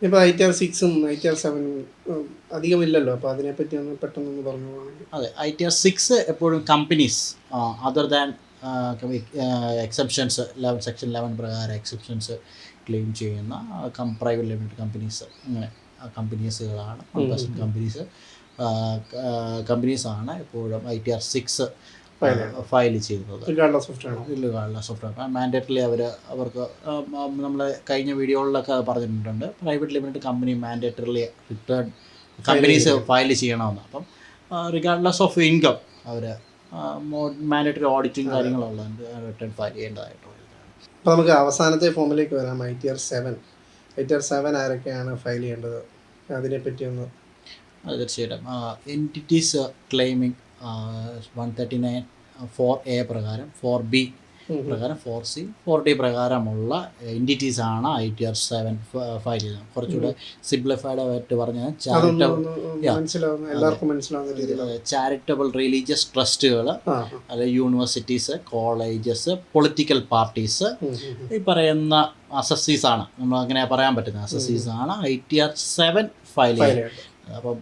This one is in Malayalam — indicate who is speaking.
Speaker 1: ഇപ്പോൾ ITR 6 ITR 7 അധികമില്ലല്ലോ, അപ്പോൾ അതിനെപ്പറ്റി ഒന്ന് പെട്ടെന്നൊന്ന് പറഞ്ഞു പോകണമെങ്കിൽ.
Speaker 2: അതെ, ITR 6 എപ്പോഴും companies other than exceptions section 11 പ്രകാരം എക്സെപ്ഷൻസ് ക്ലെയിം ചെയ്യുന്ന പ്രൈവറ്റ് ലിമിറ്റഡ് കമ്പനീസ്, അങ്ങനെ കമ്പനീസുകളാണ്, കമ്പനീസാണ് എപ്പോഴും ITR 6 ഫയൽ ചെയ്യുന്നത്. മാൻഡേറ്ററിലി അവർക്ക് നമ്മൾ കഴിഞ്ഞ വീഡിയോകളിലൊക്കെ പറഞ്ഞിട്ടുണ്ട്, private limited company mandatorily return companies file ചെയ്യണമെന്ന്. അപ്പം റിഗാർഡ്ലെസ് ഓഫ് ഇൻകം അവർ മാൻഡേറ്ററി ഓഡിറ്റിങ് കാര്യങ്ങളുള്ളതുകൊണ്ട് റിട്ടേൺ ഫയൽ ചെയ്യേണ്ടതായിട്ടുള്ളത്.
Speaker 1: അപ്പോൾ നമുക്ക് അവസാനത്തെ ഫോമിലേക്ക് വരാം. ITR 7 ആരൊക്കെയാണ് ഫയൽ ചെയ്യേണ്ടത്, അതിനെപ്പറ്റി ഒന്ന്.
Speaker 2: തീർച്ചയായിട്ടും എൻറ്റിറ്റീസ് ക്ലെയിമിങ് 139(4)A പ്രകാരം, 4B പ്രകാരം, 4C 4D പ്രകാരമുള്ള എൻറ്റിറ്റീസാണ് ITR 7 ഫയൽ ചെയ്യുന്നത്. കുറച്ചുകൂടെ സിംപ്ലിഫൈഡ് ആയിട്ട് പറഞ്ഞാൽ ചാരിറ്റബിൾ റിലീജിയസ് ട്രസ്റ്റുകൾ, അല്ലെ യൂണിവേഴ്സിറ്റീസ്, കോളേജസ്, പൊളിറ്റിക്കൽ പാർട്ടീസ്, ഈ പറയുന്ന അസസീസാണ്, നമ്മൾ അങ്ങനെ പറയാൻ പറ്റുന്ന അസസീസാണ് ITR 7 ഫയൽ ചെയ്യുന്നത്. അപ്പം